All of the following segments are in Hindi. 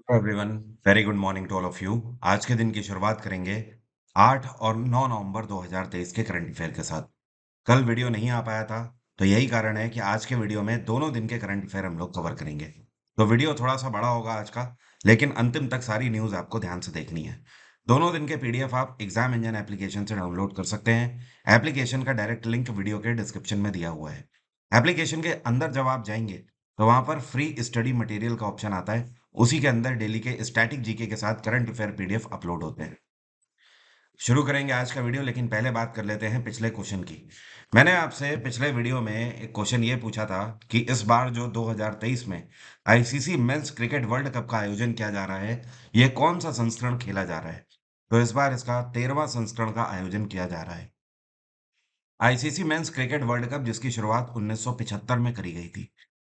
Everyone, very good morning to all of you. आज के दिन की शुरुआत करेंगे 8 और 9 नवंबर 2023 के करंट अफेयर के साथ। कल वीडियो नहीं आ पाया था, तो यही कारण है कि आज के वीडियो में दोनों दिन के करंट अफेयर हम लोग कवर करेंगे। तो वीडियो थोड़ा सा बड़ा होगा आज का, लेकिन अंतिम तक सारी न्यूज़ आपको ध्यान से देखनी है। दोनों दिन के पीडीएफ आप एग्जाम इंजन एप्लीकेशन से डाउनलोड कर सकते हैं। एप्लीकेशन का डायरेक्ट लिंक वीडियो के डिस्क्रिप्शन में दिया हुआ है। एप्लीकेशन के अंदर जब आप जाएंगे तो वहां पर फ्री स्टडी मटेरियल का ऑप्शन आता है। उसी के अंदर डेली के स्टैटिक जीके के साथ करंट अफेयर पीडीएफ अपलोड होते हैं। शुरू करेंगे आज का वीडियो, लेकिन पहले बात कर लेते हैं पिछले क्वेश्चन की। मैंने आपसे पिछले वीडियो में एक क्वेश्चन ये पूछा था कि इस बार जो 2023 में ICC men's cricket world cup का आयोजन किया जा रहा है, ये कौन सा संस्करण खेला जा रहा है। तो इस बार इसका 13वां संस्करण का आयोजन किया जा रहा है। ICC men's cricket world cup, जिसकी शुरुआत 1975 में करी गई थी।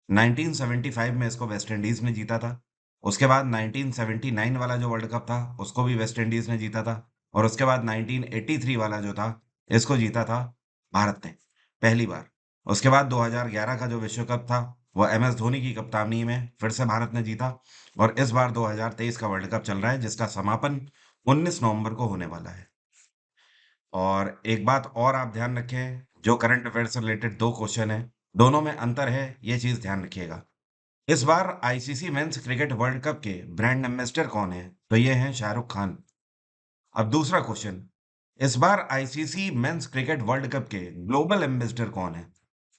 1975 में इसको वेस्ट इंडीज ने जीता था। उसके बाद 1979 वाला जो वर्ल्ड कप था, उसको भी वेस्ट इंडीज ने जीता था। और उसके बाद 1983 वाला जो था, इसको जीता था भारत ने पहली बार। उसके बाद 2011 का जो विश्व कप था, वो एम एस धोनी की कप्तानी में फिर से भारत ने जीता। और इस बार 2023 का वर्ल्ड कप चल रहा है, जिसका समापन 19 नवंबर को होने वाला है। और एक बात और आप ध्यान रखें, जो करंट अफेयर से रिलेटेड दो क्वेश्चन है, दोनों में अंतर है, ये चीज ध्यान रखिएगा। इस बार ICC men's cricket world cup के ब्रांड एम्बेसडर कौन है, तो ये हैं शाहरुख खान। अब दूसरा क्वेश्चन, इस बार ICC men's cricket world cup के ग्लोबल एम्बेसडर कौन है,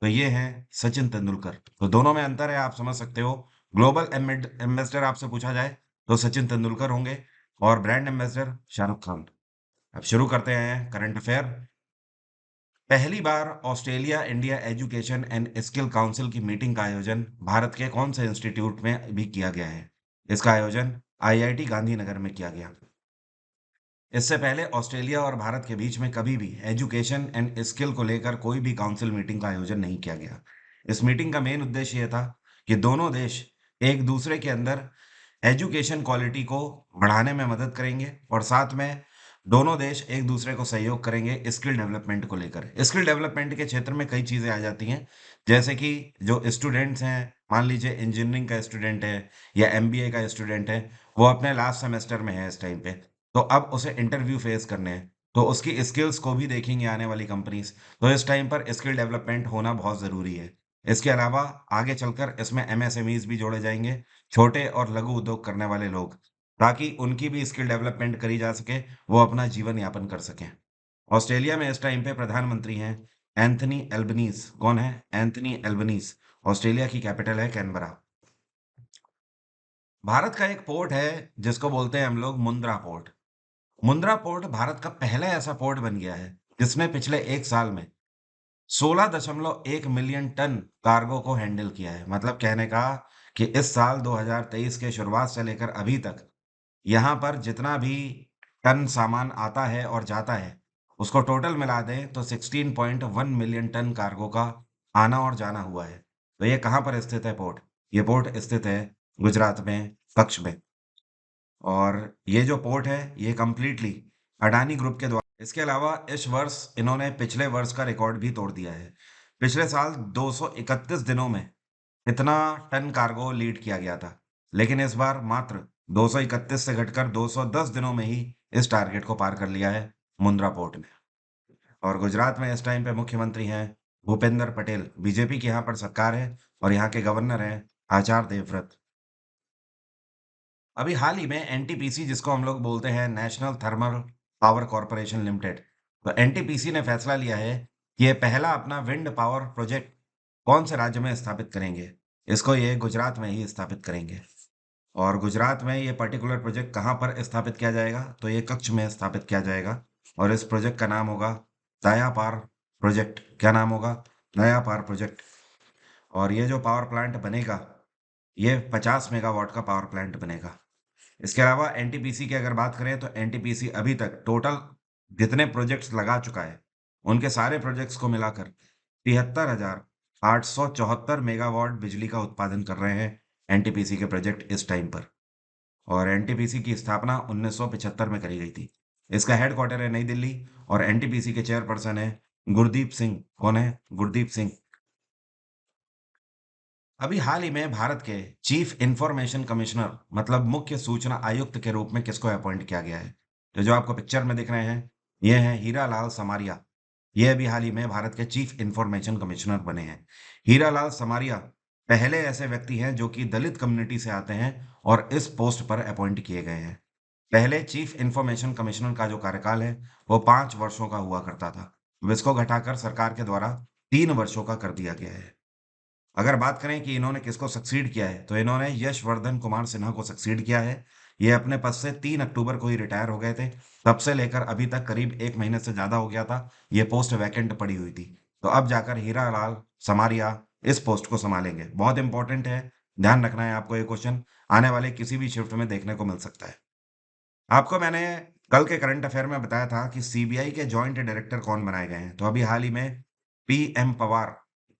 तो ये हैं सचिन तेंदुलकर। तो दोनों में अंतर है, आप समझ सकते हो। ग्लोबल एम्बेसडर आपसे पूछा जाए तो सचिन तेंदुलकर होंगे, और ब्रांड एम्बेसडर शाहरुख खान। अब शुरू करते हैं करंट अफेयर। पहली बार Australia India education and skill council की मीटिंग का आयोजन भारत के कौन से इंस्टीट्यूट में भी किया गया है। इसका आयोजन आईआईटी गांधीनगर में किया गया। इससे पहले ऑस्ट्रेलिया और भारत के बीच में कभी भी एजुकेशन एंड स्किल को लेकर कोई भी काउंसिल मीटिंग का आयोजन नहीं किया गया। इस मीटिंग का मेन उद्देश्य यह था कि दोनों देश एक दूसरे के अंदर एजुकेशन क्वालिटी को बढ़ाने में मदद करेंगे, और साथ में दोनों देश एक दूसरे को सहयोग करेंगे स्किल डेवलपमेंट को लेकर। स्किल डेवलपमेंट के क्षेत्र में कई चीज़ें आ जाती हैं, जैसे कि जो स्टूडेंट्स हैं, मान लीजिए इंजीनियरिंग का स्टूडेंट है या एमबीए का स्टूडेंट है, वो अपने लास्ट सेमेस्टर में है इस टाइम पे, तो अब उसे इंटरव्यू फेस करने हैं, तो उसकी स्किल्स को भी देखेंगे आने वाली कंपनीज। तो इस टाइम पर स्किल डेवलपमेंट होना बहुत ज़रूरी है। इसके अलावा आगे चलकर इसमें एमएसएमईज भी जोड़े जाएंगे, छोटे और लघु उद्योग करने वाले लोग, ताकि उनकी भी स्किल डेवलपमेंट करी जा सके, वो अपना जीवन यापन कर सकें। ऑस्ट्रेलिया में इस टाइम पे प्रधानमंत्री हैं एंथनी एल्बनीज। कौन है? Anthony Albanese. ऑस्ट्रेलिया की कैपिटल है कैनबरा। भारत का एक पोर्ट है जिसको बोलते हैं हम लोग मुंद्रा पोर्ट। मुंद्रा पोर्ट भारत का पहला ऐसा पोर्ट बन गया है जिसने पिछले एक साल में 16.1 मिलियन टन कार्गो को हैंडल किया है। मतलब कहने का कि इस साल 2023 के शुरुआत से लेकर अभी तक यहाँ पर जितना भी टन सामान आता है और जाता है, उसको टोटल मिला दें तो 16.1 मिलियन टन कार्गो का आना और जाना हुआ है। तो ये कहाँ पर स्थित है पोर्ट? ये पोर्ट स्थित है गुजरात में, कच्छ में। और ये जो पोर्ट है, ये कंप्लीटली अडानी ग्रुप के द्वारा। इसके अलावा इस वर्ष इन्होंने पिछले वर्ष का रिकॉर्ड भी तोड़ दिया है। पिछले साल 231 दिनों में इतना टन कार्गो लीड किया गया था, लेकिन इस बार मात्र 231 से घटकर 210 दिनों में ही इस टारगेट को पार कर लिया है मुंद्रा पोर्ट ने। और गुजरात में इस टाइम पे मुख्यमंत्री हैं भूपेंद्र पटेल। बीजेपी की यहाँ पर सरकार है, और यहाँ के गवर्नर हैं आचार्य देवव्रत। अभी हाल ही में एनटीपीसी, जिसको हम लोग बोलते हैं national thermal power corporation limited, तो एनटीपीसी ने फैसला लिया है कि ये पहला अपना विंड पावर प्रोजेक्ट कौन से राज्य में स्थापित करेंगे। इसको ये गुजरात में ही स्थापित करेंगे। और गुजरात में ये पर्टिकुलर प्रोजेक्ट कहाँ पर स्थापित किया जाएगा, तो ये कच्छ में स्थापित किया जाएगा। और इस प्रोजेक्ट का नाम होगा दया पावर प्रोजेक्ट। क्या नाम होगा? दया पावर प्रोजेक्ट। और ये जो पावर प्लांट बनेगा, ये 50 मेगावाट का पावर प्लांट बनेगा। इसके अलावा एनटीपीसी की अगर बात करें, तो एनटीपीसी अभी तक टोटल जितने प्रोजेक्ट्स लगा चुका है, उनके सारे प्रोजेक्ट्स को मिलाकर 73,874 मेगावाट बिजली का उत्पादन कर रहे हैं एनटीपीसी के प्रोजेक्ट इस टाइम पर। और एनटीपीसी की स्थापना 1975 में करी गई थी। इसका हेडक्वार्टर है नई दिल्ली, और एनटीपीसी के चेयरपर्सन है गुरदीप सिंह। कौन है? गुरदीप सिंह। अभी हाल ही में भारत के चीफ इंफॉर्मेशन कमिश्नर मतलब मुख्य सूचना आयुक्त के रूप में किसको अपॉइंट किया गया है? तो जो आपको पिक्चर में दिख रहे हैं, ये हैं हीरा लाल समारिया। ये अभी हाल ही में भारत के चीफ इंफॉर्मेशन कमिश्नर बने हैं। हीरा लाल समारिया पहले ऐसे व्यक्ति हैं जो कि दलित कम्युनिटी से आते हैं और इस पोस्ट पर अपॉइंट किए गए हैं। पहले चीफ इंफॉर्मेशन कमिश्नर का जो कार्यकाल है, वो 5 वर्षों का हुआ करता था। अब इसको घटाकर सरकार के द्वारा 3 वर्षों का कर दिया गया है। अगर बात करें कि इन्होंने किसको सक्सीड किया है, तो इन्होंने यशवर्धन कुमार सिन्हा को सक्सीड किया है। ये अपने पद से 3 अक्टूबर को ही रिटायर हो गए थे। तब से लेकर अभी तक करीब 1 महीने से ज़्यादा हो गया था, ये पोस्ट वैकेंट पड़ी हुई थी। तो अब जाकर हीरा लाल समारिया इस पोस्ट को संभालेंगे। बहुत इंपॉर्टेंट है, ध्यान रखना है आपको ये क्वेश्चन, आने वाले किसी भी शिफ्ट में देखने को मिल सकता है। आपको मैंने कल के करंट अफेयर में बताया था कि सीबीआई के जॉइंट डायरेक्टर कौन बनाए गए हैं। तो अभी हाल ही में पीएम पवार,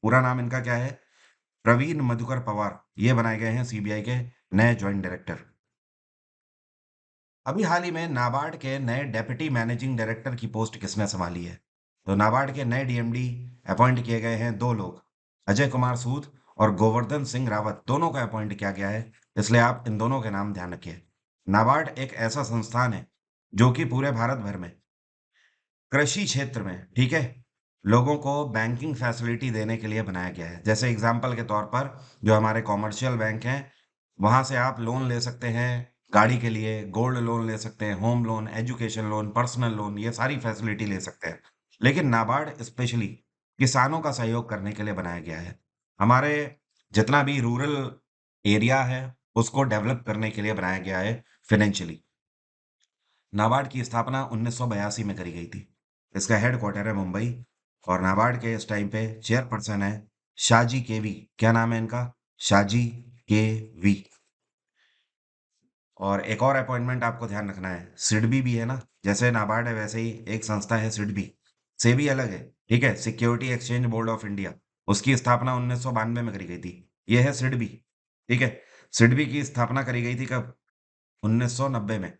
पूरा नाम इनका क्या है? प्रवीण मधुकर पवार, ये बनाए गए हैं सीबीआई के नए जॉइंट डायरेक्टर। अभी हाल ही में नाबार्ड के नए डेप्यूटी मैनेजिंग डायरेक्टर की पोस्ट किसने संभाली है? तो नाबार्ड के नए डीएमडी अपॉइंट किए गए हैं दो लोग, अजय कुमार सूद और गोवर्धन सिंह रावत, दोनों को अपॉइंट किया गया है। इसलिए आप इन दोनों के नाम ध्यान रखिए। नाबार्ड एक ऐसा संस्थान है जो कि पूरे भारत भर में कृषि क्षेत्र में, ठीक है, लोगों को बैंकिंग फैसिलिटी देने के लिए बनाया गया है। जैसे एग्जांपल के तौर पर जो हमारे कॉमर्शियल बैंक हैं, वहाँ से आप लोन ले सकते हैं गाड़ी के लिए, गोल्ड लोन ले सकते हैं, home loan, education loan, personal loan, ये सारी फैसिलिटी ले सकते हैं। लेकिन नाबार्ड स्पेशली किसानों का सहयोग करने के लिए बनाया गया है। हमारे जितना भी रूरल एरिया है, उसको डेवलप करने के लिए बनाया गया है फाइनेंशियली। नाबार्ड की स्थापना 1982 में करी गई थी। इसका हेडक्वार्टर है मुंबई और नाबार्ड के इस टाइम पे चेयरपर्सन है शाजी केवी। क्या नाम है इनका? शाजी केवी। और एक और अपॉइंटमेंट आपको ध्यान रखना है, सिडबी भी है ना, जैसे नाबार्ड है वैसे ही एक संस्था है सिडबी, से भी अलग है, ठीक है, security exchange board of India. उसकी स्थापना 1992 में करी गई थी। ये है सिडबी, ठीक है। सिडबी की स्थापना करी गई थी कब? 1990 में।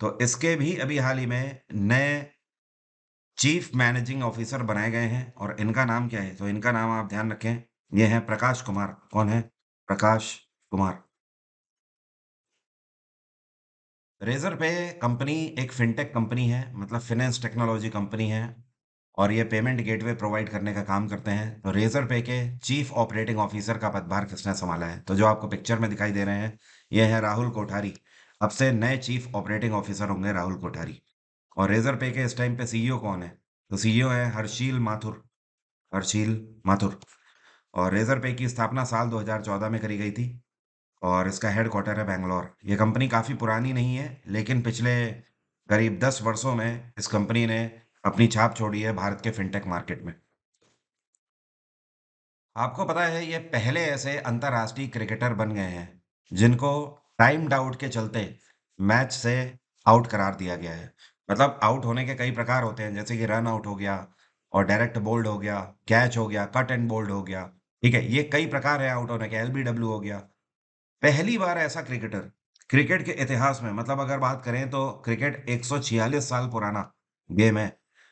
तो इसके भी अभी हाल ही में नए चीफ मैनेजिंग ऑफिसर बनाए गए हैं और इनका नाम क्या है? तो इनका नाम आप ध्यान रखें, ये है प्रकाश कुमार। कौन है? प्रकाश कुमार। रेजर पे कंपनी एक फिनटेक कंपनी है, मतलब फाइनेंस टेक्नोलॉजी कंपनी है और ये पेमेंट गेटवे प्रोवाइड करने का काम करते हैं। तो रेजर पे के चीफ ऑपरेटिंग ऑफिसर का पदभार किसने संभाला है? तो जो आपको पिक्चर में दिखाई दे रहे हैं, ये है राहुल कोठारी। अब से नए चीफ ऑपरेटिंग ऑफिसर होंगे राहुल कोठारी। और रेजर पे के इस टाइम पे सीईओ कौन है? तो सीईओ है हर्षील माथुर। हर्षील माथुर। और रेजर पे की स्थापना साल 2014 में करी गई थी और इसका हेडक्वार्टर है बैंगलोर। ये कंपनी काफ़ी पुरानी नहीं है, लेकिन पिछले करीब 10 वर्षों में इस कंपनी ने अपनी छाप छोड़ी है भारत के फिनटेक मार्केट में। आपको पता है ये पहले ऐसे अंतर्राष्ट्रीय क्रिकेटर बन गए हैं जिनको टाइम्ड आउट के चलते मैच से आउट करार दिया गया है। मतलब आउट होने के कई प्रकार होते हैं, जैसे कि रन आउट हो गया और डायरेक्ट बोल्ड हो गया, कैच हो गया, कट एंड बोल्ड हो गया, ठीक है, ये कई प्रकार है आउट होने के। एलबीडब्ल्यू हो गया। पहली बार ऐसा क्रिकेटर क्रिकेट के इतिहास में, मतलब अगर बात करें तो क्रिकेट 146 साल पुराना गेम है,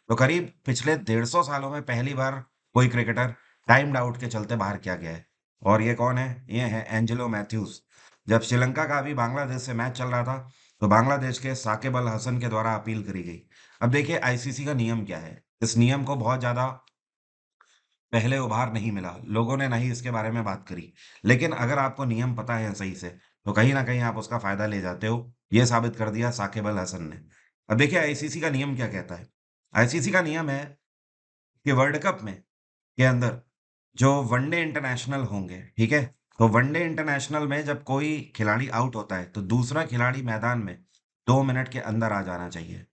तो करीब पिछले 150 सालों में पहली बार कोई क्रिकेटर टाइम्ड आउट के चलते बाहर किया गया है। और ये कौन है? ये है एंजेलो मैथ्यूज। जब श्रीलंका का अभी बांग्लादेश से मैच चल रहा था, तो बांग्लादेश के साकिब अल हसन के द्वारा अपील करी गई। अब देखिए आईसीसी का नियम क्या है। इस नियम को बहुत ज्यादा पहले उभार नहीं मिला, लोगों ने नहीं इसके बारे में बात करी। लेकिन अगर आपको नियम पता है सही से, तो कहीं ना कहीं आप उसका फायदा ले जाते हो। ये साबित कर दिया साकिब अल हसन ने। अब देखिए आईसीसी का नियम क्या कहता है। आईसीसी का नियम है कि वर्ल्ड कप में के अंदर जो वनडे इंटरनेशनल होंगे, ठीक है, तो वनडे इंटरनेशनल में जब कोई खिलाड़ी आउट होता है, तो दूसरा खिलाड़ी मैदान में 2 मिनट के अंदर आ जाना चाहिए।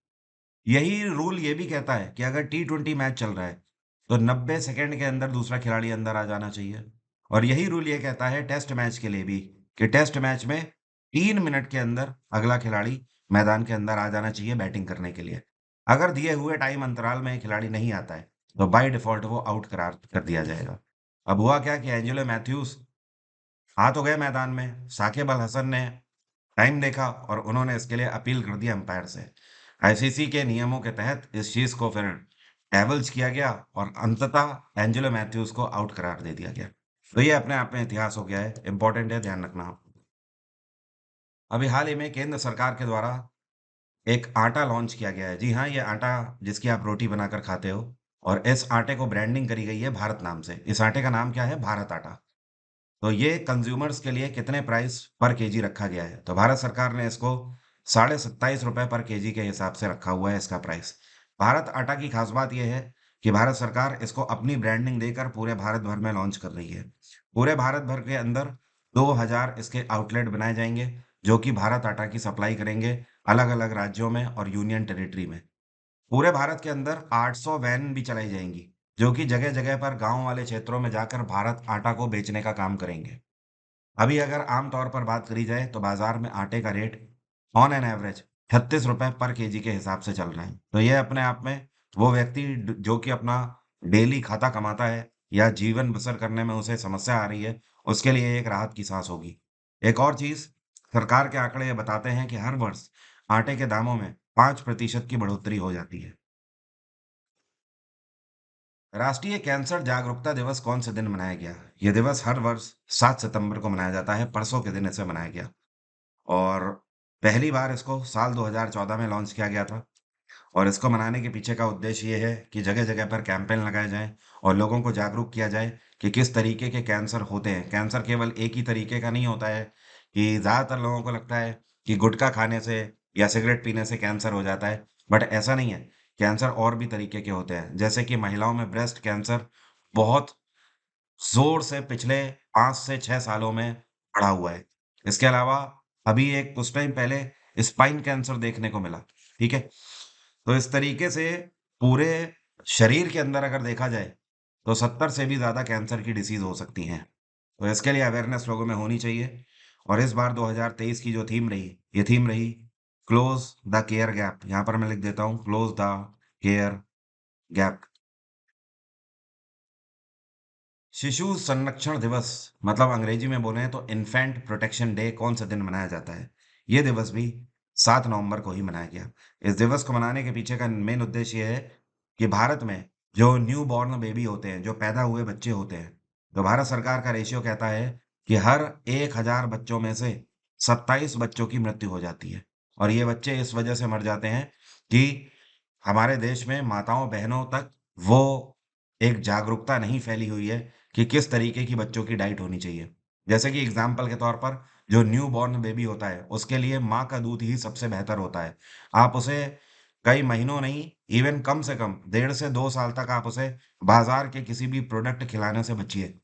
यही रूल ये भी कहता है कि अगर टी20 मैच चल रहा है, तो 90 सेकंड के अंदर दूसरा खिलाड़ी अंदर आ जाना चाहिए। और यही रूल ये कहता है टेस्ट मैच के लिए भी, कि टेस्ट मैच में 3 मिनट के अंदर अगला खिलाड़ी मैदान के अंदर आ जाना चाहिए बैटिंग करने के लिए। अगर दिए हुए टाइम अंतराल में खिलाड़ी नहीं आता है, तो बाय डिफॉल्ट वो आउट करार कर दिया जाएगा। अब हुआ क्या कि एंजेलो मैथ्यूज आ तो गए मैदान में, साकिब अल हसन ने टाइम देखा और उन्होंने इसके लिए अपील कर दी अंपायर से। आईसीसी के नियमों के तहत इस चीज को फिर डैवल्स किया गया और अंततः एंजेलो मैथ्यूज को आउट करार दे दिया गया। तो ये अपने आप में इतिहास हो गया है, इंपॉर्टेंट है, ध्यान रखना। अभी हाल ही में केंद्र सरकार के द्वारा एक आटा लॉन्च किया गया है। जी हाँ, ये आटा जिसकी आप रोटी बनाकर खाते हो, और इस आटे को ब्रांडिंग करी गई है भारत नाम से। इस आटे का नाम क्या है? भारत आटा। तो ये कंज्यूमर्स के लिए कितने प्राइस पर केजी रखा गया है? तो भारत सरकार ने इसको ₹27.5 पर केजी के हिसाब से रखा हुआ है इसका प्राइस। भारत आटा की खास बात यह है कि भारत सरकार इसको अपनी ब्रांडिंग देकर पूरे भारत भर में लॉन्च कर रही है। पूरे भारत भर के अंदर 2000 इसके आउटलेट बनाए जाएंगे, जो कि भारत आटा की सप्लाई करेंगे अलग अलग राज्यों में और यूनियन टेरिटरी में। पूरे भारत के अंदर 800 वैन भी चलाई जाएंगी, जो कि जगह जगह पर गांव वाले क्षेत्रों में जाकर भारत आटा को बेचने का काम करेंगे। अभी अगर आम तौर पर बात करी जाए तो बाजार में आटे का रेट ऑन एन एवरेज ₹36 पर केजी के हिसाब से चल रहा है। तो यह अपने आप में वो व्यक्ति जो कि अपना डेली खाता कमाता है या जीवन बसर करने में उसे समस्या आ रही है, उसके लिए एक राहत की सांस होगी। एक और चीज, सरकार के आंकड़े ये बताते हैं कि हर वर्ष आटे के दामों में 5% की बढ़ोतरी हो जाती है। राष्ट्रीय कैंसर जागरूकता दिवस कौन से दिन मनाया गया? यह दिवस हर वर्ष 7 सितंबर को मनाया जाता है। परसों के दिन इसे मनाया गया। और पहली बार इसको साल 2014 में लॉन्च किया गया था। और इसको मनाने के पीछे का उद्देश्य ये है कि जगह-जगह पर कैंपेन लगाए जाएँ और लोगों को जागरूक किया जाए कि किस तरीके के कैंसर होते हैं। कैंसर केवल एक ही तरीके का नहीं होता है, कि ज़्यादातर लोगों को लगता है कि गुटखा खाने से या सिगरेट पीने से कैंसर हो जाता है, बट ऐसा नहीं है। कैंसर और भी तरीके के होते हैं, जैसे कि महिलाओं में ब्रेस्ट कैंसर बहुत ज़ोर से पिछले 5 से 6 सालों में बढ़ा हुआ है। इसके अलावा अभी एक कुछ टाइम पहले स्पाइन कैंसर देखने को मिला, ठीक है? तो इस तरीके से पूरे शरीर के अंदर अगर देखा जाए, तो 70 से भी ज़्यादा कैंसर की डिसीज़ हो सकती हैं। तो इसके लिए अवेयरनेस लोगों में होनी चाहिए। और इस बार 2023 की जो थीम रही, ये थीम रही क्लोज़ द केयर गैप। यहाँ पर मैं लिख देता हूँ क्लोज़ द केयर गैप। शिशु संरक्षण दिवस, मतलब अंग्रेजी में बोले तो इन्फेंट प्रोटेक्शन डे, कौन सा दिन मनाया जाता है? ये दिवस भी 7 नवंबर को ही मनाया गया। इस दिवस को मनाने के पीछे का मेन उद्देश्य ये है कि भारत में जो न्यू बॉर्न बेबी होते हैं, जो पैदा हुए बच्चे होते हैं, तो भारत सरकार का रेशियो कहता है कि हर 1000 बच्चों में से 27 बच्चों की मृत्यु हो जाती है। और ये बच्चे इस वजह से मर जाते हैं कि हमारे देश में माताओं बहनों तक वो एक जागरूकता नहीं फैली हुई है कि किस तरीके की बच्चों की डाइट होनी चाहिए। जैसे कि एग्जाम्पल के तौर पर जो न्यू बॉर्न बेबी होता है, उसके लिए माँ का दूध ही सबसे बेहतर होता है। आप उसे कई महीनों नहीं, इवन कम से कम 1.5 से 2 साल तक आप उसे बाजार के किसी भी प्रोडक्ट खिलाने से बचिए।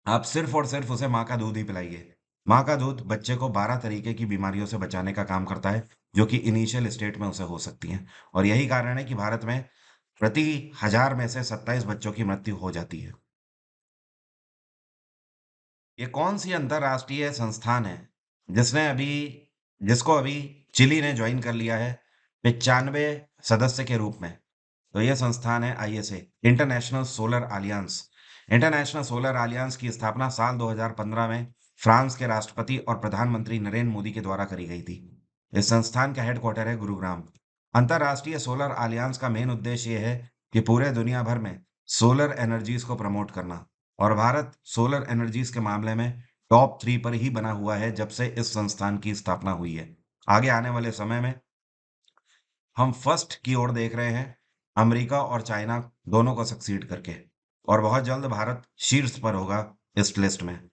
आप सिर्फ और सिर्फ उसे माँ का दूध ही पिलाइए। माँ का दूध बच्चे को 12 तरीके की बीमारियों से बचाने का काम करता है, जो कि इनिशियल स्टेट में उसे हो सकती हैं। और यही कारण है कि भारत में प्रति 1000 में से 27 बच्चों की मृत्यु हो जाती है। ये कौन-सी अंतर्राष्ट्रीय संस्थान है, जिसने अभी जिसको अभी चिली ने जॉइन कर लिया है 95 सदस्य के रूप में? तो ये संस्थान है ISA, international solar alliance. International solar alliance की स्थापना साल 2015 में फ्रांस के राष्ट्रपति और प्रधानमंत्री नरेंद्र मोदी के द्वारा करी गई थी। इस संस्थान का हेडक्वार्टर है गुरुग्राम। अंतर्राष्ट्रीय सोलर अलियंस का मेन उद्देश्य ये है कि पूरे दुनिया भर में सोलर एनर्जीज को प्रमोट करना। और भारत सोलर एनर्जीज के मामले में टॉप 3 पर ही बना हुआ है जब से इस संस्थान की स्थापना हुई है। आगे आने वाले समय में हम फर्स्ट की ओर देख रहे हैं, अमेरिका और चाइना दोनों को सक्सीड करके। और बहुत जल्द भारत शीर्ष पर होगा इस लिस्ट में।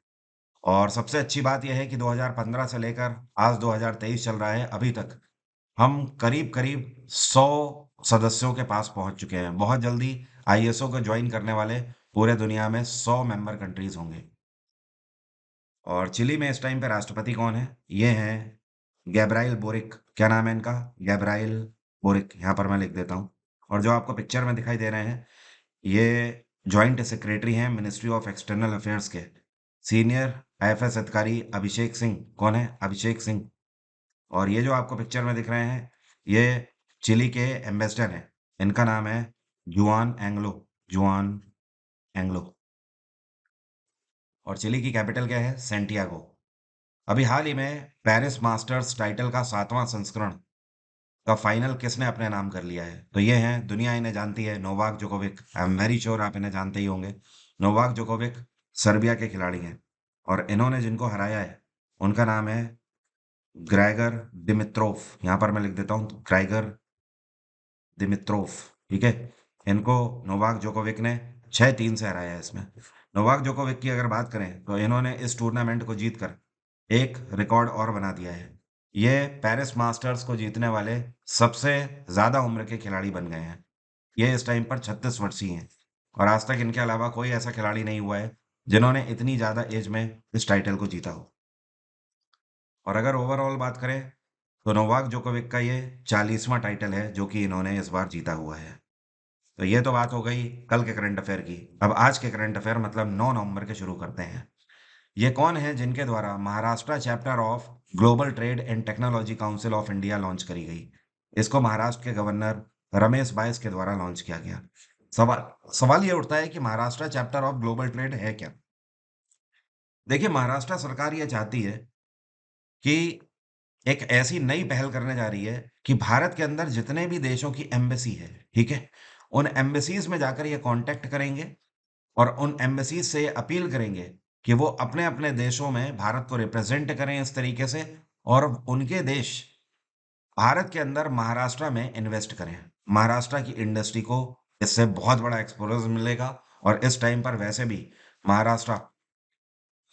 और सबसे अच्छी बात यह है कि 2015 से लेकर आज 2023 चल रहा है, अभी तक हम करीब-करीब 100 सदस्यों के पास पहुंच चुके हैं। बहुत जल्दी आईएसओ को ज्वाइन करने वाले पूरे दुनिया में 100 मेंबर कंट्रीज होंगे। और चिली में इस टाइम पे राष्ट्रपति कौन है? ये हैं गैब्राइल बोरिक। क्या नाम है इनका? गैब्राइल बोरिक। यहाँ पर मैं लिख देता हूँ। और जो आपको पिक्चर में दिखाई दे रहे हैं, ये जॉइंट सेक्रेटरी हैं मिनिस्ट्री ऑफ एक्सटर्नल अफेयर्स के। सीनियर आईएफएस अधिकारी अभिषेक सिंह। कौन है? अभिषेक सिंह। और ये जो आपको पिक्चर में दिख रहे हैं, ये चिली के एम्बेसडर हैं। इनका नाम है जुआन एंग्लो। जुआन एंग्लो। और चिली की कैपिटल क्या है? सेंटियागो। अभी हाल ही में पेरिस मास्टर्स टाइटल का 7वां संस्करण का फाइनल किसने अपने नाम कर लिया है? तो ये हैं, दुनिया इन्हें जानती है, Novak Djokovic. I am very sure आप इन्हें जानते ही होंगे। नोवाक जोकोविक सर्बिया के खिलाड़ी हैं और इन्होंने जिनको हराया है उनका नाम है ग्रेगर दिमित्रोव। यहाँ पर मैं लिख देता हूँ ग्रेगर दिमित्रोव। ठीक है। इनको नोवाक जोकोविक ने 6-3 से हराया है इसमें। नोवाक जोकोविक की अगर बात करें तो इन्होंने इस टूर्नामेंट को जीतकर एक रिकॉर्ड और बना दिया है। ये पेरिस मास्टर्स को जीतने वाले सबसे ज्यादा उम्र के खिलाड़ी बन गए हैं। ये इस टाइम पर 36 वर्षीय हैं और आज तक इनके अलावा कोई ऐसा खिलाड़ी नहीं हुआ है जिन्होंने इतनी ज्यादा एज में इस टाइटल को जीता हो। और अगर ओवरऑल बात करें तो नोवाक जोकोविक का ये 40वां टाइटल है जो कि इन्होंने इस बार जीता हुआ है। तो ये तो बात हो गई कल के करंट अफेयर की। अब आज के करंट अफेयर मतलब 9 नवंबर के शुरू करते हैं। ये कौन है जिनके द्वारा Maharashtra chapter of global trade and technology council of India launch करी गई? इसको महाराष्ट्र के गवर्नर रमेश बाइस के द्वारा लॉन्च किया गया। सवाल सवाल ये उठता है कि Maharashtra chapter of global trade है क्या? देखिए, महाराष्ट्र सरकार ये चाहती है कि एक ऐसी नई पहल करने जा रही है कि भारत के अंदर जितने भी देशों की एम्बेसी है, ठीक है, उन एम्बेसीज में जाकर ये कांटेक्ट करेंगे और उन एम्बेसीज से ये अपील करेंगे कि वो अपने अपने देशों में भारत को रिप्रेजेंट करें इस तरीके से, और उनके देश भारत के अंदर महाराष्ट्र में इन्वेस्ट करें। महाराष्ट्र की इंडस्ट्री को इससे बहुत बड़ा एक्सपोजर मिलेगा और इस टाइम पर वैसे भी महाराष्ट्र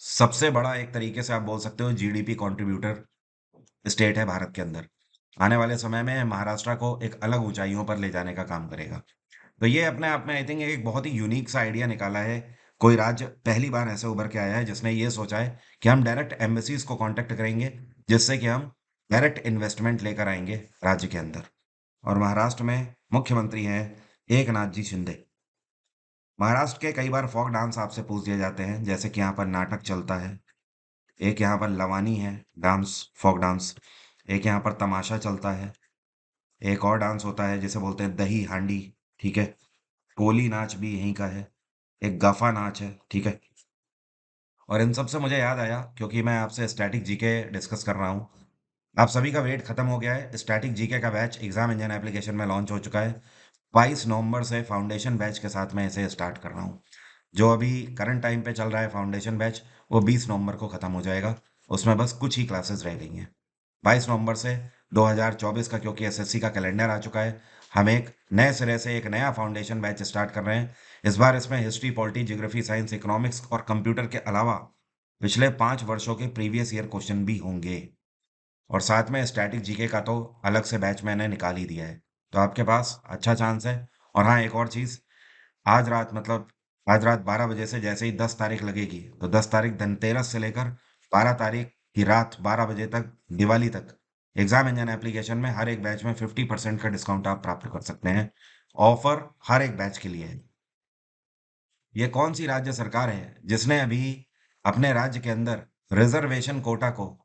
सबसे बड़ा एक तरीके से आप बोल सकते हो जीडीपी कंट्रीब्यूटर स्टेट है भारत के अंदर। आने वाले समय में महाराष्ट्र को एक अलग ऊंचाइयों पर ले जाने का काम करेगा। तो ये अपने आप में आई थिंक एक बहुत ही यूनिक सा आइडिया निकाला है। कोई राज्य पहली बार ऐसे उभर के आया है जिसने ये सोचा है कि हम डायरेक्ट एम्बेसीज को कांटेक्ट करेंगे जिससे कि हम डायरेक्ट इन्वेस्टमेंट लेकर आएंगे राज्य के अंदर। और महाराष्ट्र में मुख्यमंत्री हैं एकनाथ जी शिंदे। महाराष्ट्र के कई बार फोक डांस आपसे पूछ दिए जाते हैं, जैसे कि यहाँ पर नाटक चलता है, एक यहाँ पर लवानी है डांस, फोक डांस, एक यहाँ पर तमाशा चलता है, एक और डांस होता है जिसे बोलते हैं दही हांडी, ठीक है, कोली नाच भी यहीं का है, एक गफा नाच है, ठीक है। और इन सब से मुझे याद आया क्योंकि मैं आपसे स्टैटिक जीके डिस्कस कर रहा हूँ। आप सभी का वेट खत्म हो गया है। स्टैटिक जीके का बैच एग्जाम इंजन एप्लीकेशन में लॉन्च हो चुका है। 22 नवंबर से फाउंडेशन बैच के साथ मैं इसे स्टार्ट कर रहा हूँ। जो अभी करंट टाइम पे चल रहा है फाउंडेशन बैच, वो 20 नवंबर को खत्म हो जाएगा। उसमें बस कुछ ही क्लासेस रह गई हैं। 22 नवंबर से 2024 का, क्योंकि एसएससी का कैलेंडर आ चुका है, हम एक नए सिरे से एक नया फाउंडेशन बैच स्टार्ट कर रहे हैं। इस बार इसमें history, polity, geography, science, economics और कंप्यूटर के अलावा पिछले 5 वर्षों के प्रीवियस ईयर क्वेश्चन भी होंगे। और साथ में स्टैटिक जीके का तो अलग से बैच मैंने निकाल ही दिया है। तो आपके पास अच्छा चांस है। और हाँ, एक और चीज़, आज रात मतलब आज रात 12 बजे से जैसे ही 10 तारीख लगेगी तो 10 तारीख धनतेरस से लेकर 12 तारीख की रात 12 बजे तक, दिवाली तक, एग्जाम इंजन एप्लीकेशन में हर एक बैच में 50% का डिस्काउंट आप प्राप्त कर सकते हैं। ऑफर हर एक बैच के लिए है। ये कौन सी राज्य सरकार है जिसने अभी अपने राज्य के अंदर रिजर्वेशन कोटा को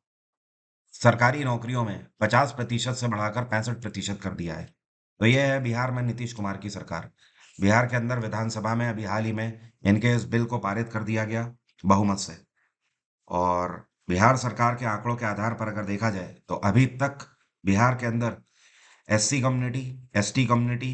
सरकारी नौकरियों में 50% से बढ़ाकर 65% कर दिया है? तो ये है बिहार में नीतीश कुमार की सरकार। बिहार के अंदर विधानसभा में अभी हाल ही में इनके इस बिल को पारित कर दिया गया बहुमत से। और बिहार सरकार के आंकड़ों के आधार पर अगर देखा जाए तो अभी तक बिहार के अंदर SC community, ST community,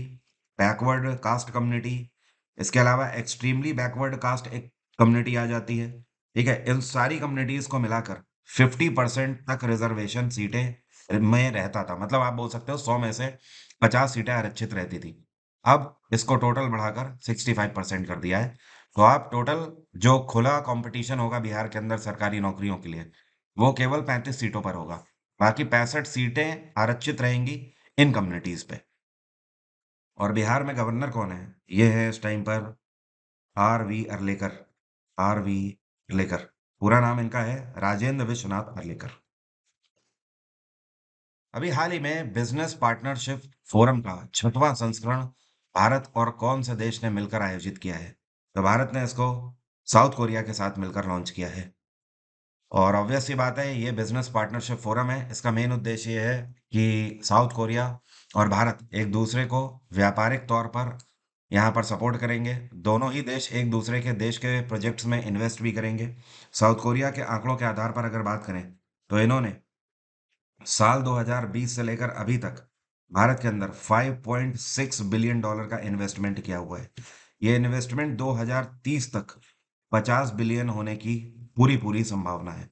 backward caste community, इसके अलावा एक्सट्रीमली बैकवर्ड कास्ट एक कम्युनिटी आ जाती है, ठीक है, इन सारी कम्युनिटीज को मिलाकर 50% तक रिजर्वेशन सीटें में रहता था। मतलब आप बोल सकते हो 100 में से 50 सीटें आरक्षित रहती थी। अब इसको टोटल बढ़ाकर 65% कर दिया है। तो आप टोटल जो खुला कंपटीशन होगा बिहार के अंदर सरकारी नौकरियों के लिए, वो केवल 35 सीटों पर होगा। बाकी 65 सीटें आरक्षित रहेंगी इन कम्युनिटीज पे। और बिहार में गवर्नर कौन है? ये है इस टाइम पर R V Arlekar. R V Arlekar, पूरा नाम इनका है राजेंद्र विश्वनाथ अर्लेकर। अभी हाल ही में बिजनेस पार्टनरशिप फोरम का 6वां संस्करण भारत और कौन से देश ने मिलकर आयोजित किया है? तो भारत ने इसको साउथ कोरिया के साथ मिलकर लॉन्च किया है। और ऑब्वियस सी बात है, ये बिजनेस पार्टनरशिप फोरम है, इसका मेन उद्देश्य ये है कि साउथ कोरिया और भारत एक दूसरे को व्यापारिक तौर पर यहाँ पर सपोर्ट करेंगे। दोनों ही देश एक दूसरे के देश के प्रोजेक्ट्स में इन्वेस्ट भी करेंगे। साउथ कोरिया के आंकड़ों के आधार पर अगर बात करें तो इन्होंने साल 2020 से लेकर अभी तक भारत के अंदर 5.6 बिलियन डॉलर का इन्वेस्टमेंट किया हुआ है। ये इन्वेस्टमेंट 2030 तक 50 बिलियन होने की पूरी पूरी संभावना है।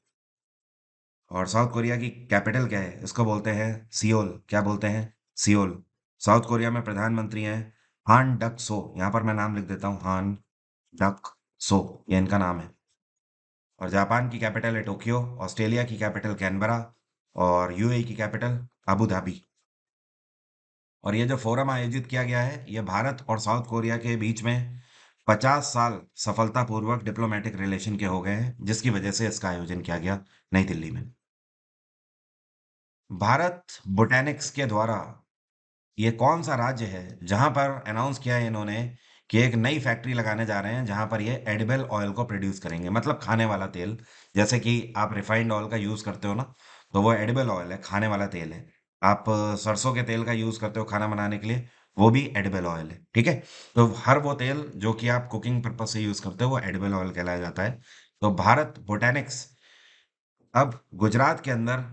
और साउथ कोरिया की कैपिटल क्या है? इसको बोलते हैं सियोल। क्या बोलते हैं? सियोल। साउथ कोरिया में प्रधानमंत्री हैं हान डक सो। यहाँ पर मैं नाम लिख देता हूँ, हान डक सो, ये इनका नाम है। और जापान की कैपिटल है टोक्यो, ऑस्ट्रेलिया की कैपिटल कैनबरा, और यूएई की कैपिटल अबू धाबी। और ये जो फोरम आयोजित किया गया है, ये भारत और साउथ कोरिया के बीच में 50 साल सफलतापूर्वक डिप्लोमेटिक रिलेशन के हो गए हैं, जिसकी वजह से इसका आयोजन किया गया नई दिल्ली में। भारत बोटैनिक्स के द्वारा ये कौन सा राज्य है जहां पर अनाउंस किया है इन्होंने कि एक नई फैक्ट्री लगाने जा रहे हैं जहां पर ये एडिबल ऑयल को प्रोड्यूस करेंगे, मतलब खाने वाला तेल। जैसे कि आप रिफाइंड ऑयल का यूज करते हो ना, तो वो एडिबल ऑयल है, खाने वाला तेल है। आप सरसों के तेल का यूज करते हो खाना बनाने के लिए, वो भी एडिबल ऑयल है, ठीक है। तो हर वो तेल जो कि आप कुकिंग पर्पज से यूज करते हो वो एडिबल ऑयल कहलाया जाता है। तो भारत बोटैनिक्स अब गुजरात के अंदर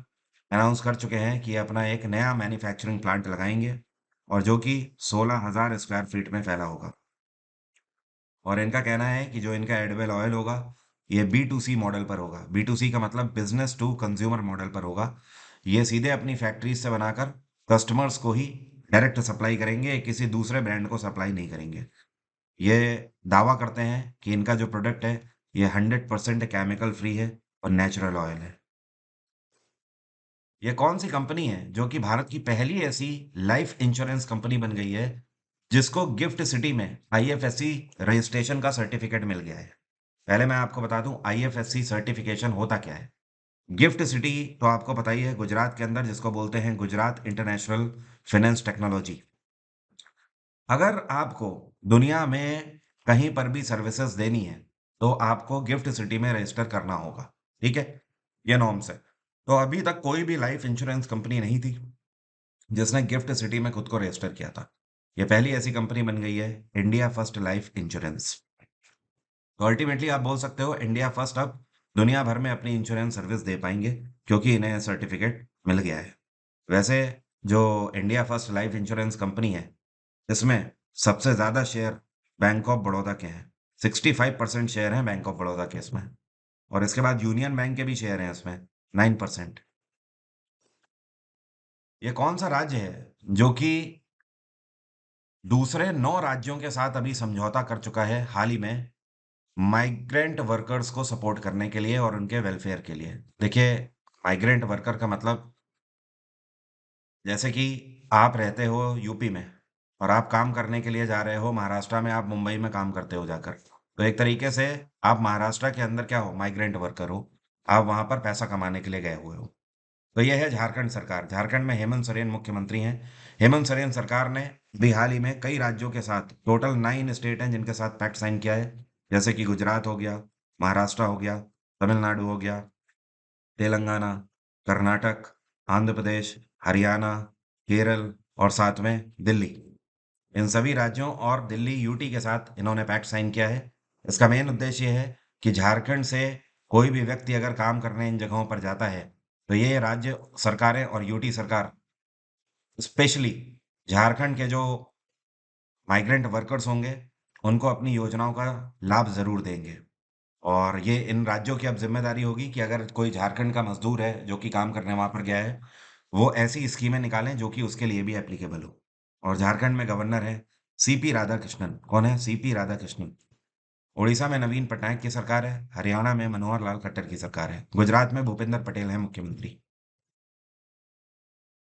अनाउंस कर चुके हैं कि अपना एक नया मैन्युफैक्चरिंग प्लांट लगाएंगे, और जो कि 16,000 स्क्वायर फीट में फैला होगा। और इनका कहना है कि जो इनका एडिबल ऑयल होगा, ये बी टू सी मॉडल पर होगा। बी टू सी का मतलब बिजनेस टू कंज्यूमर मॉडल पर होगा। ये सीधे अपनी फैक्ट्रीज से बनाकर कस्टमर्स को ही डायरेक्ट सप्लाई करेंगे, किसी दूसरे ब्रांड को सप्लाई नहीं करेंगे। ये दावा करते हैं कि इनका जो प्रोडक्ट है ये 100% केमिकल फ्री है और नेचुरल ऑयल है। ये कौन सी कंपनी है जो कि भारत की पहली ऐसी लाइफ इंश्योरेंस कंपनी बन गई है जिसको गिफ्ट सिटी में आईएफएससी रजिस्ट्रेशन का सर्टिफिकेट मिल गया है? पहले मैं आपको बता दूं आईएफएससी सर्टिफिकेशन होता क्या है। गिफ्ट सिटी तो आपको पता ही है, गुजरात के अंदर, जिसको बोलते हैं गुजरात इंटरनेशनल फाइनेंस टेक्नोलॉजी। अगर आपको दुनिया में कहीं पर भी सर्विसेज देनी है तो आपको गिफ्ट सिटी में रजिस्टर करना होगा, ठीक है। ये नॉर्म्स है। तो अभी तक कोई भी लाइफ इंश्योरेंस कंपनी नहीं थी जिसने गिफ्ट सिटी में खुद को रजिस्टर किया था। ये पहली ऐसी कंपनी बन गई है, इंडिया फर्स्ट लाइफ इंश्योरेंस। तो अल्टीमेटली आप बोल सकते हो इंडिया फर्स्ट अब दुनिया भर में अपनी इंश्योरेंस सर्विस दे पाएंगे क्योंकि इन्हें सर्टिफिकेट मिल गया है। वैसे जो India first life insurance company है, इसमें सबसे ज्यादा शेयर बैंक ऑफ बड़ौदा के हैं। 65% शेयर हैं बैंक ऑफ बड़ौदा के इसमें। और इसके बाद यूनियन बैंक के भी शेयर हैं इसमें, 9%। ये कौन सा राज्य है जो कि दूसरे 9 राज्यों के साथ अभी समझौता कर चुका है हाल ही में, माइग्रेंट वर्कर्स को सपोर्ट करने के लिए और उनके वेलफेयर के लिए? देखिए, माइग्रेंट वर्कर का मतलब, जैसे कि आप रहते हो यूपी में और आप काम करने के लिए जा रहे हो महाराष्ट्र में, आप मुंबई में काम करते हो जाकर, तो एक तरीके से आप महाराष्ट्र के अंदर क्या हो, माइग्रेंट वर्कर हो। आप वहां पर पैसा कमाने के लिए गए हुए हो। तो यह है झारखंड सरकार। झारखंड में हेमंत सोरेन मुख्यमंत्री हैं। हेमंत सोरेन सरकार ने भी हाल ही में कई राज्यों के साथ, टोटल 9 स्टेट हैं जिनके साथ पैक्ट साइन किया है। जैसे कि गुजरात हो गया, महाराष्ट्र हो गया, तमिलनाडु हो गया, तेलंगाना, कर्नाटक, आंध्र प्रदेश, हरियाणा, केरल, और साथ में दिल्ली। इन सभी राज्यों और दिल्ली यूटी के साथ इन्होंने पैक्ट साइन किया है। इसका मेन उद्देश्य ये है कि झारखंड से कोई भी व्यक्ति अगर काम करने इन जगहों पर जाता है तो ये राज्य सरकारें और यूटी सरकार स्पेशली झारखंड के जो माइग्रेंट वर्कर्स होंगे उनको अपनी योजनाओं का लाभ जरूर देंगे। और ये इन राज्यों की अब जिम्मेदारी होगी कि अगर कोई झारखंड का मजदूर है जो कि काम करने वहां पर गया है, वो ऐसी स्कीमें निकालें जो कि उसके लिए भी एप्लीकेबल हो। और झारखंड में गवर्नर है सीपी राधाकृष्णन। कौन है? सीपी राधाकृष्णन। उड़ीसा में नवीन पटनायक की सरकार है। हरियाणा में मनोहर लाल खट्टर की सरकार है। गुजरात में भूपेंद्र पटेल है मुख्यमंत्री।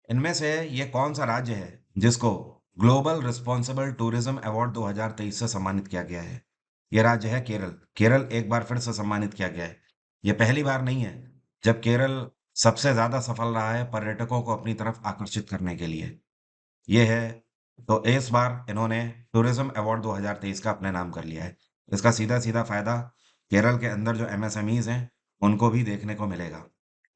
इनमें से ये कौन सा राज्य है जिसको ग्लोबल रिस्पॉन्सिबल टूरिज्म अवार्ड 2023 से सम्मानित किया गया है? ये राज्य है केरल। केरल एक बार फिर से सम्मानित किया गया है। ये पहली बार नहीं है जब केरल सबसे ज्यादा सफल रहा है पर्यटकों को अपनी तरफ आकर्षित करने के लिए। ये है। तो इस बार इन्होंने टूरिज्म अवार्ड 2023 का अपने नाम कर लिया है। इसका सीधा सीधा फायदा केरल के अंदर जो एमएसएमईज हैं उनको भी देखने को मिलेगा।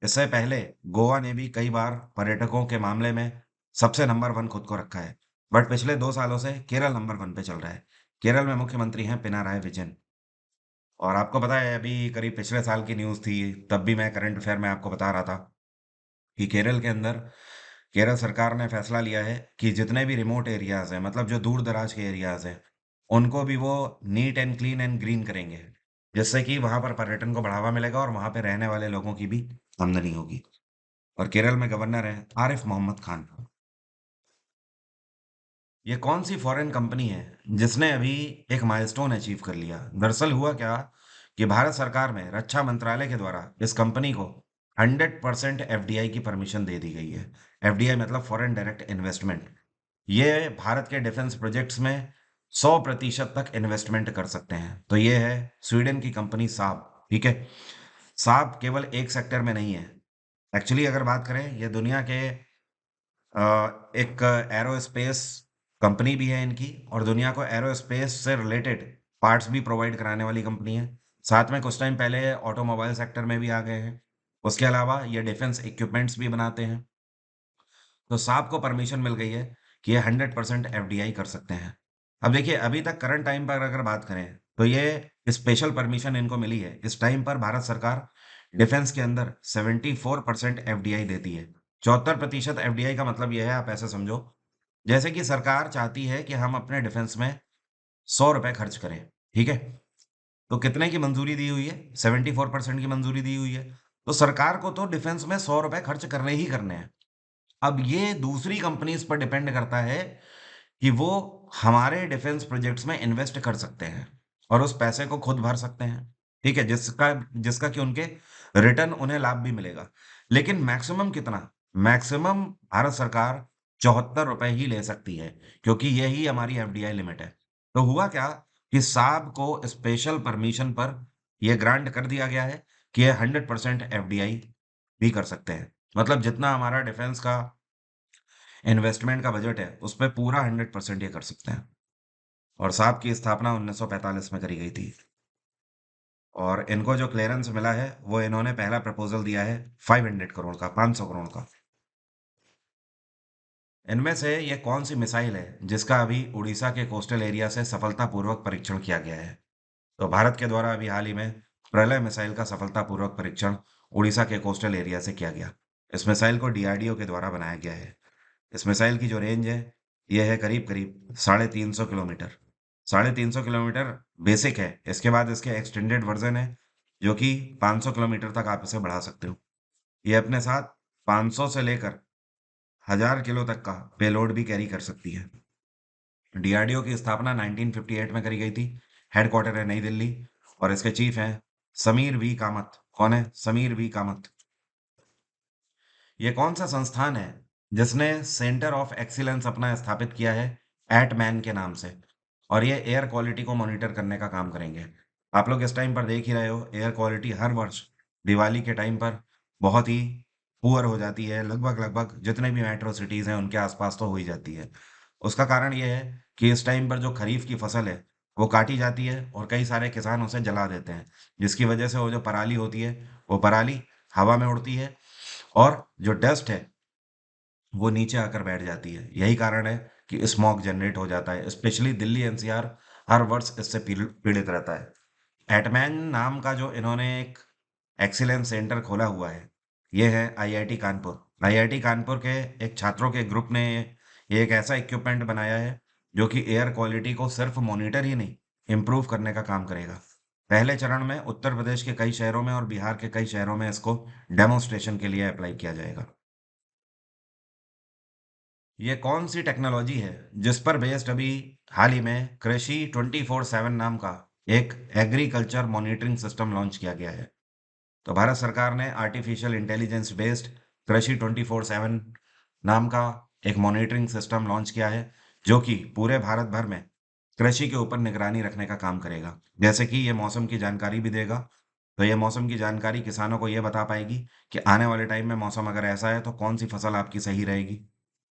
इससे पहले गोवा ने भी कई बार पर्यटकों के मामले में सबसे नंबर 1 खुद को रखा है, बट पिछले 2 सालों से केरल नंबर 1 पे चल रहा है। केरल में मुख्यमंत्री हैं पिनाराय विजयन। और आपको पता है अभी करीब पिछले साल की न्यूज़ थी, तब भी मैं करंट अफेयर में आपको बता रहा था कि केरल के अंदर केरल सरकार ने फैसला लिया है कि जितने भी रिमोट एरियाज हैं, मतलब जो दूर दराज के एरियाज हैं, उनको भी वो neat and clean and green करेंगे। जिससे कि वहां पर पर्यटन को बढ़ावा मिलेगा और वहां पे रहने वाले लोगों की भी आमदनी होगी। और केरल में गवर्नर है आरिफ मोहम्मद खान। ये कौन सी फॉरेन कंपनी है जिसने अभी एक माइलस्टोन अचीव कर लिया? दरअसल हुआ क्या कि भारत सरकार में रक्षा मंत्रालय के द्वारा इस कंपनी को 100% एफडीआई की परमिशन दे दी गई है। एफडीआई मतलब फॉरेन डायरेक्ट इन्वेस्टमेंट। ये भारत के डिफेंस प्रोजेक्ट्स में 100% तक इन्वेस्टमेंट कर सकते हैं। तो ये है स्वीडन की कंपनी साब। ठीक है। साब केवल एक सेक्टर में नहीं है। एक्चुअली अगर बात करें, ये दुनिया के एक एरोस्पेस कंपनी भी है इनकी, और दुनिया को एरोस्पेस से रिलेटेड पार्ट्स भी प्रोवाइड कराने वाली कंपनी है। साथ में कुछ टाइम पहले ऑटोमोबाइल सेक्टर में भी आ गए हैं। उसके अलावा ये डिफेंस इक्विपमेंट्स भी बनाते हैं। तो साहब को परमिशन मिल गई है कि ये 100% एफडीआई कर सकते हैं। अब देखिए, अभी तक करंट टाइम पर अगर बात करें तो ये स्पेशल परमिशन इनको मिली है। इस टाइम पर भारत सरकार डिफेंस के अंदर 74% एफडीआई देती है। 74% एफडीआई का मतलब यह है, आप ऐसे समझो जैसे कि सरकार चाहती है कि हम अपने डिफेंस में 100 रुपए खर्च करें। ठीक है। तो कितने की मंजूरी दी हुई है? 74% की मंजूरी दी हुई है। तो सरकार को तो डिफेंस में 100 रुपए खर्च करने ही करने हैं। अब ये दूसरी कंपनीज पर डिपेंड करता है कि वो हमारे डिफेंस प्रोजेक्ट्स में इन्वेस्ट कर सकते हैं और उस पैसे को खुद भर सकते हैं। ठीक है, जिसका जिसका कि उनके रिटर्न उन्हें लाभ भी मिलेगा। लेकिन मैक्सिमम कितना? मैक्सिमम भारत सरकार 74 रुपए ही ले सकती है, क्योंकि यही हमारी एफडीआई लिमिट है। तो हुआ क्या कि साब को स्पेशल परमिशन पर यह ग्रांट कर दिया गया है कि ये 100% एफडीआई भी कर सकते हैं। मतलब जितना हमारा डिफेंस का इन्वेस्टमेंट का बजट है, उस पे पूरा 100% ये कर सकते हैं। और साहब की स्थापना 1945 में करी गई थी। और इनको जो क्लियरेंस मिला है, वो इन्होंने पहला प्रपोजल दिया है 500 करोड़ का, 500 करोड़ का। इनमें से ये कौन सी मिसाइल है जिसका अभी उड़ीसा के कोस्टल एरिया से सफलतापूर्वक परीक्षण किया गया है? तो भारत के द्वारा अभी हाल ही में प्रलय मिसाइल का सफलतापूर्वक परीक्षण उड़ीसा के कोस्टल एरिया से किया गया। इस मिसाइल को डीआरडीओ के द्वारा बनाया गया है। इस मिसाइल की जो रेंज है, ये है करीब करीब 350 किलोमीटर। 350 किलोमीटर बेसिक है। इसके बाद इसके एक्सटेंडेड वर्जन है, जो कि 500 किलोमीटर तक आप इसे बढ़ा सकते हो। ये अपने साथ 500 से लेकर 1000 किलो तक का पेलोड भी कैरी कर सकती है। डीआरडीओ की स्थापना 1958 में करी गई थी। हेडक्वार्टर है नई दिल्ली। और इसके चीफ हैं समीर वी कामत। कौन है समीर वी कामत? ये कौन सा संस्थान है जिसने सेंटर ऑफ एक्सीलेंस अपना स्थापित किया है एटमैन के नाम से? और ये एयर क्वालिटी को मॉनिटर करने का काम करेंगे। आप लोग इस टाइम पर देख ही रहे हो, एयर क्वालिटी हर वर्ष दिवाली के टाइम पर बहुत ही पुअर हो जाती है। लगभग लगभग जितने भी मेट्रो सिटीज हैं उनके आसपास तो हो ही जाती है। उसका कारण ये है कि इस टाइम पर जो खरीफ की फसल है वो काटी जाती है और कई सारे किसान उसे जला देते हैं, जिसकी वजह से वो जो पराली होती है, वो पराली हवा में उड़ती है और जो डस्ट है वो नीचे आकर बैठ जाती है। यही कारण है कि स्मॉग जनरेट हो जाता है। स्पेशली दिल्ली एनसीआर हर वर्ष इससे पीड़ित रहता है। एटमैन नाम का जो इन्होंने एक एक्सीलेंस सेंटर खोला हुआ है, ये है आईआईटी कानपुर। आईआईटी कानपुर के एक छात्रों के ग्रुप ने ये एक ऐसा इक्विपमेंट बनाया है जो कि एयर क्वालिटी को सिर्फ मॉनिटर ही नहीं, इम्प्रूव करने का काम करेगा। पहले चरण में उत्तर प्रदेश के कई शहरों में और बिहार के कई शहरों में इसको डेमोन्स्ट्रेशन के लिए अप्लाई किया जाएगा। ये कौन सी टेक्नोलॉजी है जिस पर बेस्ड अभी हाल ही में कृषि 24/7 नाम का एक एग्रीकल्चर मॉनिटरिंग सिस्टम लॉन्च किया गया है? तो भारत सरकार ने आर्टिफिशियल इंटेलिजेंस बेस्ड कृषि 24/7 नाम का एक मॉनिटरिंग सिस्टम लॉन्च किया है, जो कि पूरे भारत भर में कृषि के ऊपर निगरानी रखने का काम करेगा। जैसे कि ये मौसम की जानकारी भी देगा। तो ये मौसम की जानकारी किसानों को ये बता पाएगी कि आने वाले टाइम में मौसम अगर ऐसा है तो कौन सी फसल आपकी सही रहेगी।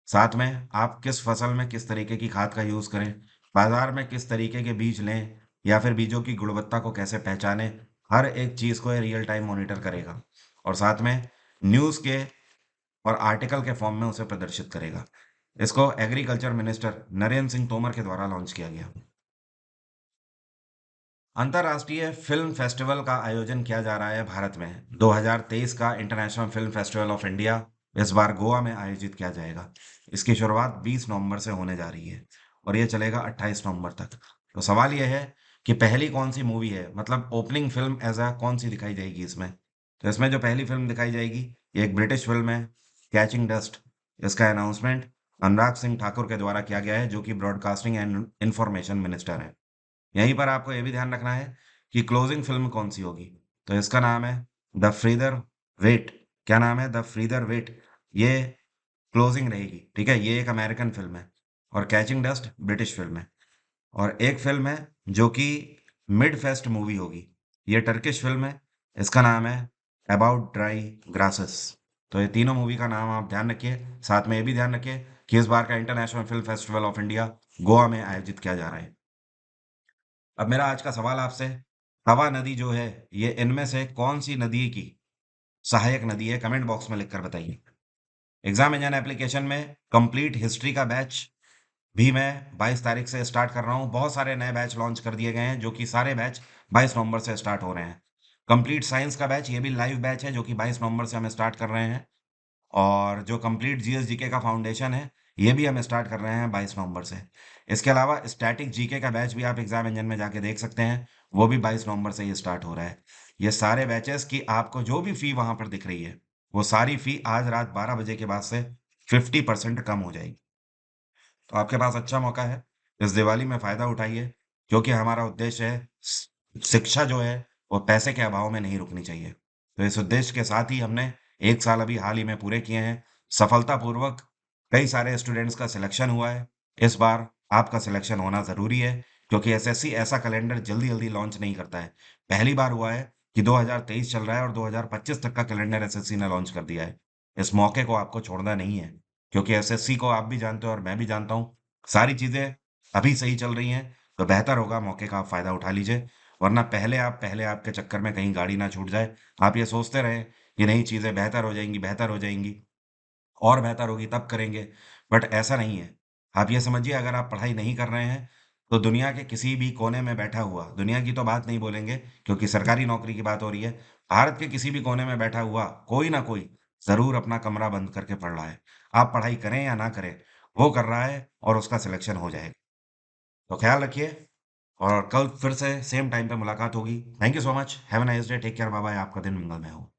साथ में आप किस फसल में किस तरीके की खाद का यूज़ करें, बाजार में किस तरीके के बीज लें, या फिर बीजों की गुणवत्ता को कैसे पहचानें, हर एक चीज़ को ये रियल टाइम मॉनिटर करेगा। और साथ में न्यूज़ के और आर्टिकल के फॉर्म में उसे प्रदर्शित करेगा। इसको एग्रीकल्चर मिनिस्टर नरेंद्र सिंह तोमर के द्वारा लॉन्च किया गया। अंतर्राष्ट्रीय फिल्म फेस्टिवल का आयोजन किया जा रहा है भारत में। 2023 का international film festival of India इस बार गोवा में आयोजित किया जाएगा। इसकी शुरुआत 20 नवंबर से होने जा रही है और ये चलेगा 28 नवंबर तक। तो सवाल यह है कि पहली कौन-सी मूवी है, मतलब ओपनिंग फ़िल्म ऐज़ अ कौन-सी दिखाई जाएगी इसमें। तो इसमें जो पहली फ़िल्म दिखाई जाएगी, ये एक ब्रिटिश फ़िल्म है, कैचिंग डस्ट। इसका अनाउंसमेंट अनुराग सिंह ठाकुर के द्वारा किया गया है, जो कि ब्रॉडकास्टिंग एंड इन्फॉर्मेशन मिनिस्टर हैं। यहीं पर आपको ये भी ध्यान रखना है कि क्लोजिंग फ़िल्म कौन-सी होगी। तो इसका नाम है द फ्रीदर वेट। क्या नाम है? द फ्रीदर वेट। ये क्लोजिंग रहेगी, ठीक है? ये एक अमेरिकन फ़िल्म है और कैचिंग डस्ट ब्रिटिश फ़िल्म है। और एक फ़िल्म है जो कि मिडफेस्ट मूवी होगी। ये टर्किश फ़िल्म है, इसका नाम है अबाउट ड्राई ग्रासेस। तो ये तीनों मूवी का नाम आप ध्यान रखिए। साथ में ये भी ध्यान रखिए कि इस बार का international film festival of India Goa में आयोजित किया जा रहा है। अब मेरा आज का सवाल आपसे, तवा नदी जो है, ये इनमें से कौन-सी नदी की सहायक नदी है? कमेंट बॉक्स में लिखकर बताइए। एग्ज़ाम इंजन एप्लीकेशन में कंप्लीट हिस्ट्री का बैच भी मैं 22 तारीख से स्टार्ट कर रहा हूँ। बहुत सारे नए बैच लॉन्च कर दिए गए हैं, जो कि सारे बैच 22 नवंबर से स्टार्ट हो रहे हैं। कंप्लीट साइंस का बैच, ये भी लाइव बैच है, जो कि 22 नवंबर से हम स्टार्ट कर रहे हैं। और जो कंप्लीट जीएस जीके का फाउंडेशन है, ये भी हम स्टार्ट कर रहे हैं 22 नवंबर से। इसके अलावा स्टैटिक जीके का बैच भी आप एग्ज़ाम इंजन में जाके देख सकते हैं, वो भी 22 नवंबर से ही स्टार्ट हो रहा है। ये सारे बैचेज़ की आपको जो भी फ़ी वहाँ पर दिख रही है, वो सारी फ़ी आज रात 12 बजे के बाद से 50% कम हो जाएगी। तो आपके पास अच्छा मौका है, इस दिवाली में फ़ायदा उठाइए, क्योंकि हमारा उद्देश्य है शिक्षा जो है, वो पैसे के अभाव में नहीं रुकनी चाहिए। तो इस उद्देश्य के साथ ही हमने 1 साल अभी हाल ही में पूरे किए हैं। सफलतापूर्वक कई सारे स्टूडेंट्स का सिलेक्शन हुआ है। इस बार आपका सिलेक्शन होना ज़रूरी है, क्योंकि एसएससी ऐसा कैलेंडर जल्दी-जल्दी लॉन्च नहीं करता है। पहली बार हुआ है कि 2023 चल रहा है और 2025 तक का कैलेंडर एसएससी ने लॉन्च कर दिया है। इस मौके को आपको छोड़ना नहीं है। क्योंकि एसएससी को आप भी जानते हो और मैं भी जानता हूँ, सारी चीज़ें अभी सही चल रही हैं, तो बेहतर होगा मौके का आप फ़ायदा उठा लीजिए, वरना पहले आप के चक्कर में कहीं गाड़ी ना छूट जाए। आप ये सोचते रहें कि नहीं चीज़ें बेहतर हो जाएँगी और बेहतर होगी तब करेंगे, बट ऐसा नहीं है। आप ये समझिए अगर आप पढ़ाई नहीं कर रहे हैं, तो दुनिया के किसी भी कोने में बैठा हुआ, दुनिया की तो बात नहीं बोलेंगे क्योंकि सरकारी नौकरी की बात हो रही है, भारत के किसी भी कोने में बैठा हुआ कोई ना कोई ज़रूर अपना कमरा बंद करके पढ़ रहा है। आप पढ़ाई करें या ना करें, वो कर रहा है और उसका सिलेक्शन हो जाएगा। तो ख़्याल रखिए और कल फिर से सेम टाइम पे मुलाकात होगी। Thank you so much. Have a nice day. Take care. Bye bye. आपका दिन मंगलमय हो।